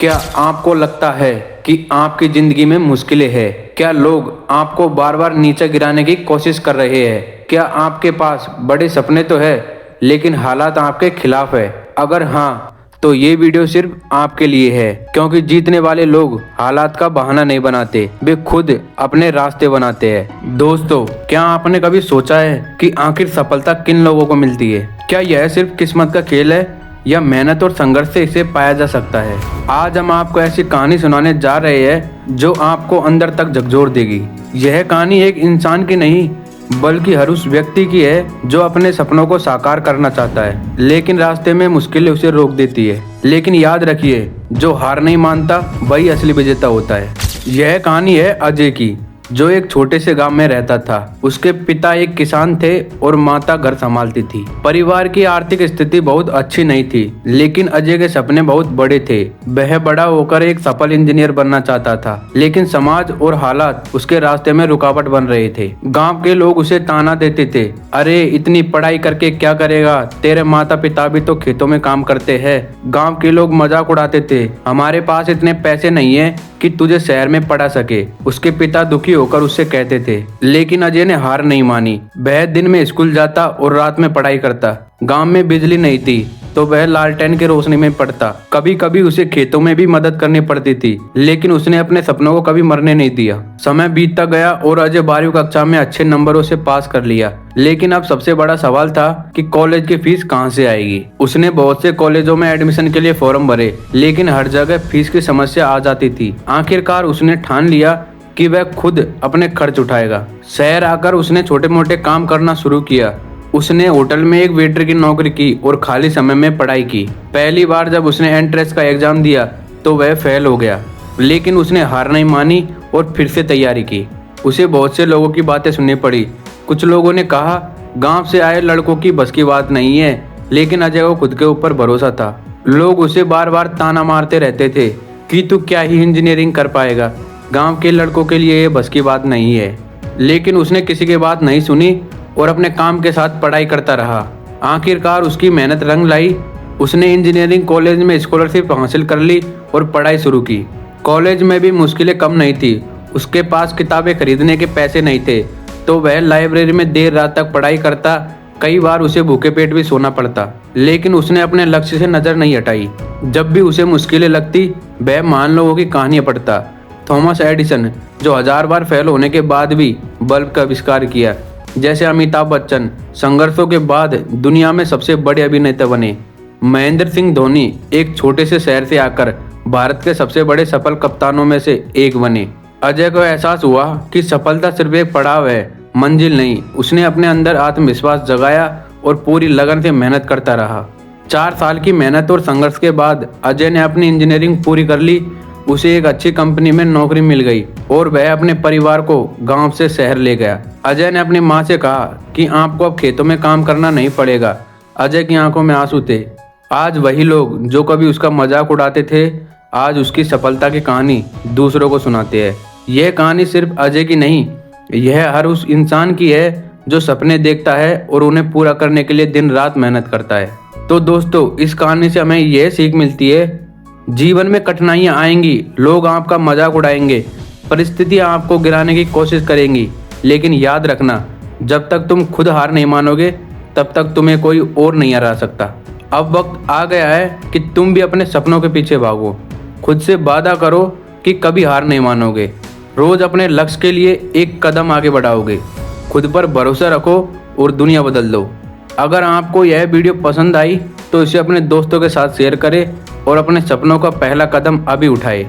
क्या आपको लगता है कि आपकी ज़िंदगी में मुश्किलें हैं? क्या लोग आपको बार बार नीचे गिराने की कोशिश कर रहे हैं? क्या आपके पास बड़े सपने तो है लेकिन हालात आपके खिलाफ है? अगर हाँ तो ये वीडियो सिर्फ आपके लिए है, क्योंकि जीतने वाले लोग हालात का बहाना नहीं बनाते, वे खुद अपने रास्ते बनाते हैं। दोस्तों, क्या आपने कभी सोचा है कि आखिर सफलता किन लोगों को मिलती है? क्या यह सिर्फ किस्मत का खेल है या मेहनत और संघर्ष से इसे पाया जा सकता है? आज हम आपको ऐसी कहानी सुनाने जा रहे हैं जो आपको अंदर तक झकझोर देगी। यह कहानी एक इंसान की नहीं बल्कि हर उस व्यक्ति की है जो अपने सपनों को साकार करना चाहता है, लेकिन रास्ते में मुश्किलें उसे रोक देती है। लेकिन याद रखिए, जो हार नहीं मानता वही असली विजेता होता है। यह कहानी है अजय की, जो एक छोटे से गांव में रहता था। उसके पिता एक किसान थे और माता घर संभालती थी। परिवार की आर्थिक स्थिति बहुत अच्छी नहीं थी, लेकिन अजय के सपने बहुत बड़े थे। वह बड़ा होकर एक सफल इंजीनियर बनना चाहता था, लेकिन समाज और हालात उसके रास्ते में रुकावट बन रहे थे। गांव के लोग उसे ताना देते थे, अरे इतनी पढ़ाई करके क्या करेगा, तेरे माता पिता भी तो खेतों में काम करते हैं। गाँव के लोग मजाक उड़ाते थे, हमारे पास इतने पैसे नहीं है कि तुझे शहर में पढ़ा सके। उसके पिता दुखी होकर उससे कहते थे, लेकिन अजय ने हार नहीं मानी। वह दिन में स्कूल जाता और रात में पढ़ाई करता। गांव में बिजली नहीं थी तो वह लालटेन की रोशनी में पढ़ता। कभी कभी उसे खेतों में भी मदद करनी पड़ती थी, लेकिन उसने अपने सपनों को कभी मरने नहीं दिया। समय बीतता गया और अजय 12वीं कक्षा में अच्छे नंबरों से पास कर लिया। लेकिन अब सबसे बड़ा सवाल था कि कॉलेज की फीस कहां से आएगी। उसने बहुत से कॉलेजों में एडमिशन के लिए फॉर्म भरे, लेकिन हर जगह फीस की समस्या आ जाती थी। आखिरकार उसने ठान लिया कि वह खुद अपने खर्च उठाएगा। शहर आकर उसने छोटे मोटे काम करना शुरू किया। उसने होटल में एक वेटर की नौकरी की और खाली समय में पढ़ाई की। पहली बार जब उसने एंट्रेंस का एग्जाम दिया तो वह फेल हो गया, लेकिन उसने हार नहीं मानी और फिर से तैयारी की। उसे बहुत से लोगों की बातें सुननी पड़ी। कुछ लोगों ने कहा, गांव से आए लड़कों की बस की बात नहीं है, लेकिन अजय को खुद के ऊपर भरोसा था। लोग उसे बार बार ताना मारते रहते थे कि तू क्या ही इंजीनियरिंग कर पाएगा, गांव के लड़कों के लिए ये बस की बात नहीं है। लेकिन उसने किसी की बात नहीं सुनी और अपने काम के साथ पढ़ाई करता रहा। आखिरकार उसकी मेहनत रंग लाई। उसने इंजीनियरिंग कॉलेज में स्कॉलरशिप हासिल कर ली और पढ़ाई शुरू की। कॉलेज में भी मुश्किलें कम नहीं थी। उसके पास किताबें खरीदने के पैसे नहीं थे तो वह लाइब्रेरी में देर रात तक पढ़ाई करता। कई बार उसे भूखे पेट भी सोना पड़ता, लेकिन उसने अपने लक्ष्य से नजर नहीं हटाई। जब भी उसे मुश्किलें लगती वह महान लोगों की कहानियां पढ़ता। थॉमस एडिसन, जो 1000 बार फेल होने के बाद भी बल्ब का आविष्कार किया, जैसे अमिताभ बच्चन, संघर्षों के बाद दुनिया में सबसे बड़े अभिनेता बने। महेंद्र सिंह धोनी एक छोटे से शहर से आकर भारत के सबसे बड़े सफल कप्तानों में से एक बने। अजय को एहसास हुआ कि सफलता सिर्फ एक पड़ाव है, मंजिल नहीं। उसने अपने अंदर आत्मविश्वास जगाया और पूरी लगन से मेहनत करता रहा। 4 साल की मेहनत और संघर्ष के बाद अजय ने अपनी इंजीनियरिंग पूरी कर ली। उसे एक अच्छी कंपनी में नौकरी मिल गई और वह अपने परिवार को गांव से शहर ले गया। अजय ने अपनी मां से कहा कि आपको अब खेतों में काम करना नहीं पड़ेगा। अजय की आंखों में आंसू थे। आज वही लोग जो कभी उसका मजाक उड़ाते थे, आज उसकी सफलता की कहानी दूसरों को सुनाते हैं। यह कहानी सिर्फ अजय की नहीं, यह हर उस इंसान की है जो सपने देखता है और उन्हें पूरा करने के लिए दिन रात मेहनत करता है। तो दोस्तों, इस कहानी से हमें यह सीख मिलती है, जीवन में कठिनाइयां आएंगी, लोग आपका मजाक उड़ाएंगे, परिस्थितियां आपको गिराने की कोशिश करेंगी, लेकिन याद रखना, जब तक तुम खुद हार नहीं मानोगे तब तक तुम्हें कोई और नहीं हरा सकता। अब वक्त आ गया है कि तुम भी अपने सपनों के पीछे भागो। खुद से वादा करो कि कभी हार नहीं मानोगे। रोज अपने लक्ष्य के लिए एक कदम आगे बढ़ाओगे। खुद पर भरोसा रखो और दुनिया बदल दो। अगर आपको यह वीडियो पसंद आई तो इसे अपने दोस्तों के साथ शेयर करें और अपने सपनों का पहला कदम अभी उठाए।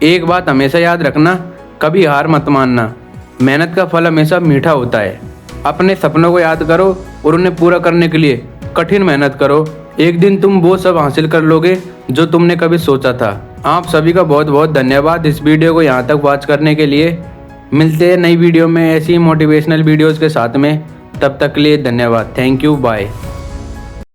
एक बात हमेशा याद रखना, कभी हार मत मानना। मेहनत का फल हमेशा मीठा होता है। अपने सपनों को याद करो और उन्हें पूरा करने के लिए कठिन मेहनत करो। एक दिन तुम वो सब हासिल कर लोगे जो तुमने कभी सोचा था। आप सभी का बहुत बहुत धन्यवाद इस वीडियो को यहाँ तक वॉच करने के लिए। मिलते हैं नई वीडियो में ऐसी मोटिवेशनल वीडियोज़ के साथ में। तब तक के लिए धन्यवाद। Thank you, bye.